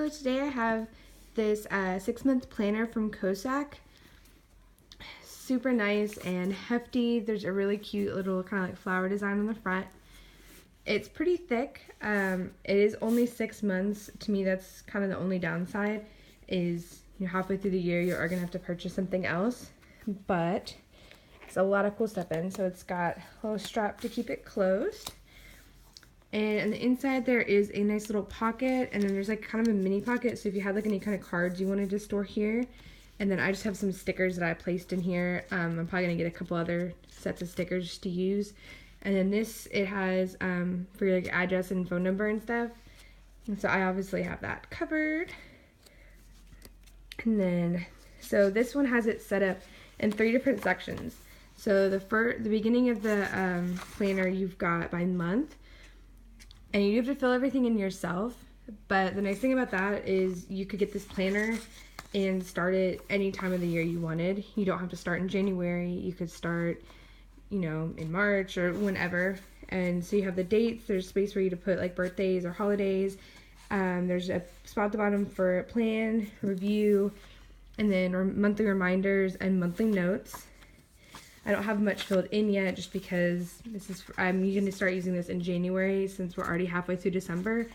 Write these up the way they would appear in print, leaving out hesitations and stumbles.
So today I have this 6-month planner from Kosak. Super nice and hefty. There's a really cute little kind of like flower design on the front. It's pretty thick. It is only 6 months. To me, that's kind of the only downside is halfway through the year you are going to have to purchase something else. But it's a lot of cool stuff in. So it's got a little strap to keep it closed. And on the inside there is a nice little pocket, and then there's like kind of a mini pocket, so if you had like any kind of cards you wanted to store here. And then I just have some stickers that I placed in here. I'm probably gonna get a couple other sets of stickers to use. And then this, it has for your like address and phone number and stuff. And so I obviously have that covered. And then, so this one has it set up in 3 different sections. So the beginning of the planner you've got by month. And you have to fill everything in yourself, but the nice thing about that is you could get this planner and start it any time of the year you wanted. You don't have to start in January. You could start, in March or whenever. And so you have the dates. There's space for you to put like birthdays or holidays. There's a spot at the bottom for plan, review, and then monthly reminders and monthly notes. I don't have much filled in yet just because I'm going to start using this in January since we're already halfway through December,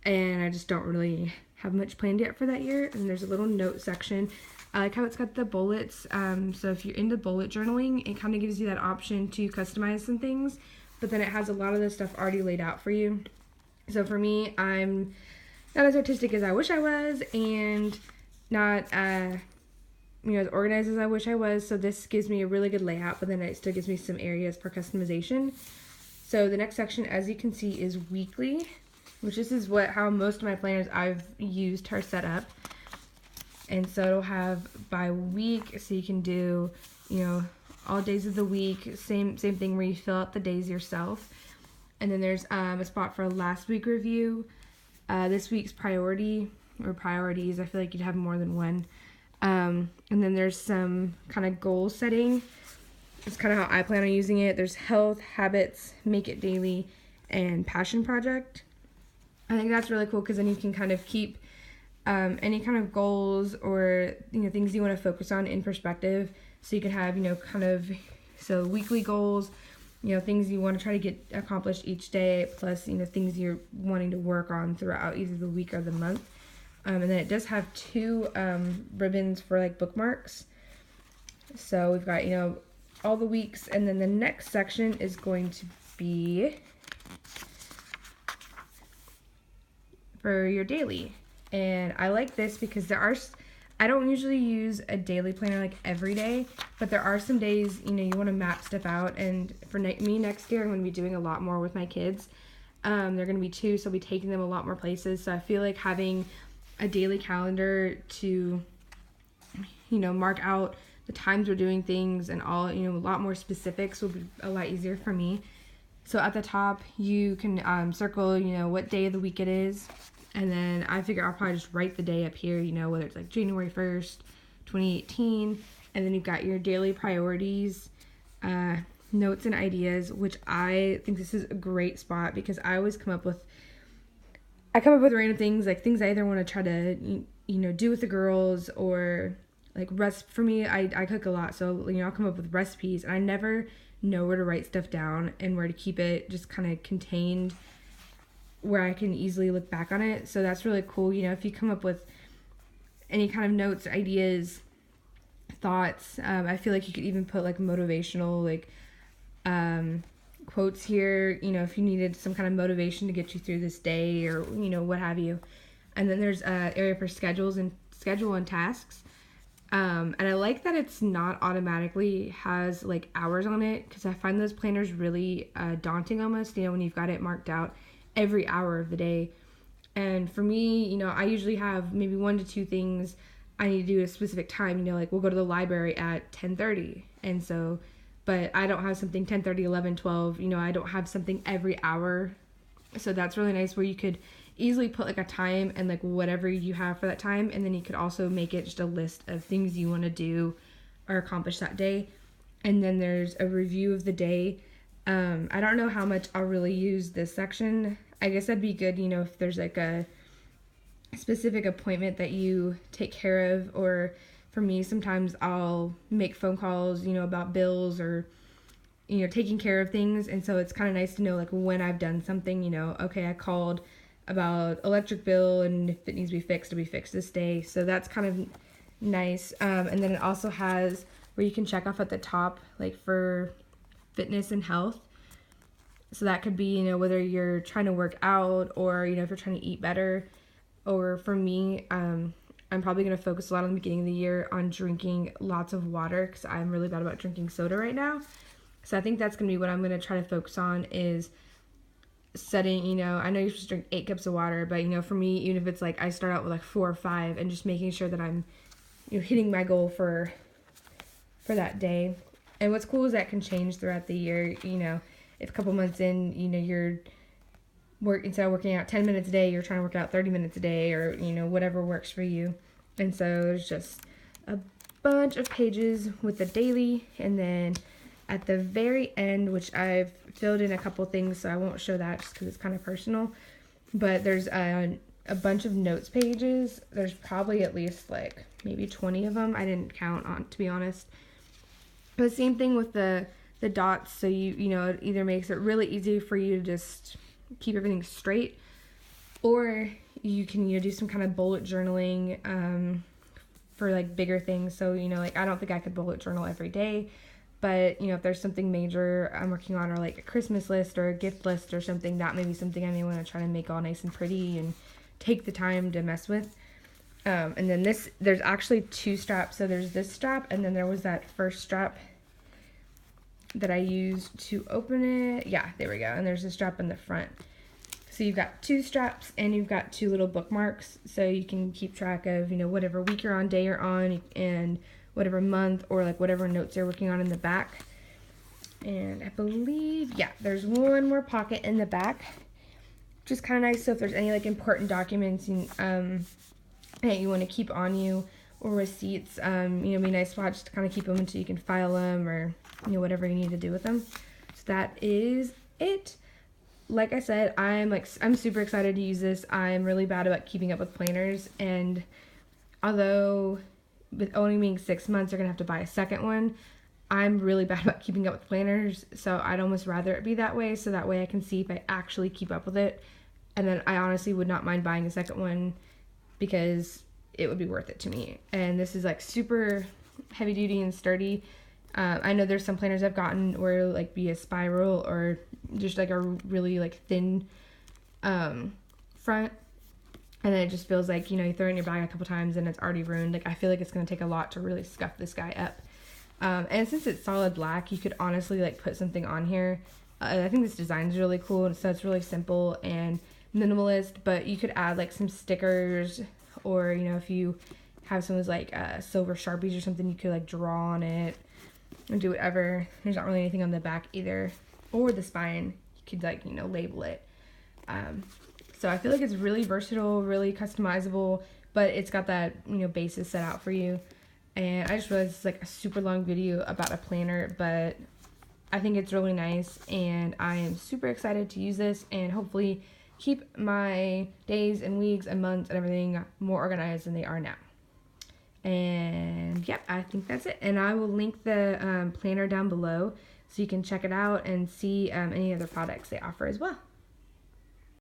and I just don't really have much planned yet for that year. And there's a little note section. I like how it's got the bullets, so if you're into bullet journaling, it kind of gives you that option to customize some things, but then it has a lot of the stuff already laid out for you. So for me, I'm not as artistic as I wish I was, and not as organized as I wish I was, so this gives me a really good layout, but then it still gives me some areas for customization. So the next section, as you can see, is weekly, which this is how most of my planners I've used are set up. And so it'll have by week, so you can do, all days of the week, same thing where you fill out the days yourself. And then there's a spot for a last week review, this week's priority or priorities. I feel like you'd have more than one. And then there's some kind of goal setting. It's kind of how I plan on using it. There's health, habits, make it daily, and passion project. I think that's really cool because then you can kind of keep any kind of goals or things you want to focus on in perspective. So you can have so weekly goals, things you want to try to get accomplished each day, plus things you're wanting to work on throughout either the week or the month. And then it does have 2 ribbons for like bookmarks. So we've got, all the weeks. And then the next section is going to be for your daily. And I like this because I don't usually use a daily planner like every day, but there are some days, you want to map stuff out. And for me next year, I'm going to be doing a lot more with my kids. They're going to be 2, so I'll be taking them a lot more places. So I feel like having a daily calendar to mark out the times we're doing things and all a lot more specifics will be a lot easier for me. So at the top you can circle what day of the week it is, and then I figure I'll probably just write the day up here, whether it's like January 1st 2018, and then you've got your daily priorities, notes and ideas, which I think this is a great spot because I always come up with random things, like things I either want to try to, do with the girls, or like for me, I cook a lot. So, I'll come up with recipes, and I never know where to write stuff down and where to keep it just kind of contained where I can easily look back on it. So that's really cool. If you come up with any kind of notes, ideas, thoughts, I feel like you could even put like motivational, like, quotes here, if you needed some kind of motivation to get you through this day or what have you. And then there's an area for schedule and tasks, and I like that it's not automatically has like hours on it, because I find those planners really daunting almost, when you've got it marked out every hour of the day. And for me, I usually have maybe 1 to 2 things I need to do at a specific time. Like we'll go to the library at 10:30, and so but I don't have something 10:30, 11, 12, I don't have something every hour. So that's really nice where you could easily put like a time and like whatever you have for that time, and then you could also make it just a list of things you want to do or accomplish that day. And then there's a review of the day. I don't know how much I'll really use this section. I guess that'd be good, if there's like a specific appointment that you take care of, or for me, sometimes I'll make phone calls, about bills or, taking care of things. And so it's kind of nice to know, like, when I've done something, okay, I called about electric bill, and if it needs to be fixed, it'll be fixed this day. So that's kind of nice. And then it also has where you can check off at the top, like for fitness and health. So that could be, whether you're trying to work out or, if you're trying to eat better. Or for me, I'm probably going to focus a lot on the beginning of the year on drinking lots of water, because I'm really bad about drinking soda right now. So I think that's going to be what I'm going to try to focus on, is setting, I know you're supposed to drink 8 cups of water, but, for me, even if it's like I start out with like 4 or 5, and just making sure that I'm, hitting my goal for that day. And what's cool is that can change throughout the year. If a couple months in, you're instead of working out 10 minutes a day, you're trying to work out 30 minutes a day, or, whatever works for you. And so there's just a bunch of pages with the daily, and then at the very end, which I've filled in a couple things, so I won't show that just because it's kind of personal, but there's a bunch of notes pages. There's probably at least like maybe 20 of them. I didn't count, on, to be honest. But same thing with the dots, so it either makes it really easy for you to just keep everything straight, or you can do some kind of bullet journaling for like bigger things. So like I don't think I could bullet journal every day, but if there's something major I'm working on, or like a Christmas list or a gift list or something, that may be something I may want to try to make all nice and pretty and take the time to mess with. And then there's actually 2 straps. So there's this strap, and then there was that first strap that I used to open it. Yeah, there we go. And there's a strap in the front. So you've got 2 straps, and you've got 2 little bookmarks, so you can keep track of, whatever week you're on, day you're on, and whatever month, or like whatever notes you're working on in the back. And I believe, yeah, there's one more pocket in the back, which is kind of nice. So if there's any like important documents that you want to keep on you, or receipts, it'd be nice to just kind of keep them until you can file them, or whatever you need to do with them. So that is it. Like I said, I'm super excited to use this. I'm really bad about keeping up with planners, and although with only being 6 months, you're gonna have to buy a second one, I'm really bad about keeping up with planners, so I'd almost rather it be that way, so that way I can see if I actually keep up with it. And then I honestly would not mind buying a second one, because it would be worth it to me. And this is like super heavy duty and sturdy. I know there's some planners I've gotten where it'll like be a spiral, or just like a really like thin front, and then it just feels like, you throw it in your bag a couple times and it's already ruined. Like, I feel like it's going to take a lot to really scuff this guy up. And since it's solid black, you could honestly like put something on here. I think this design is really cool, so it's really simple and minimalist, but you could add like some stickers, or if you have some of those like silver Sharpies or something, you could like draw on it and do whatever. There's not really anything on the back either, or the spine. You could like label it. So I feel like it's really versatile, really customizable, but it's got that basis set out for you. And I just realized it's like a super long video about a planner, but I think it's really nice, and I am super excited to use this and hopefully keep my days and weeks and months and everything more organized than they are now. And yep, I think that's it. And I will link the planner down below so you can check it out and see any other products they offer as well.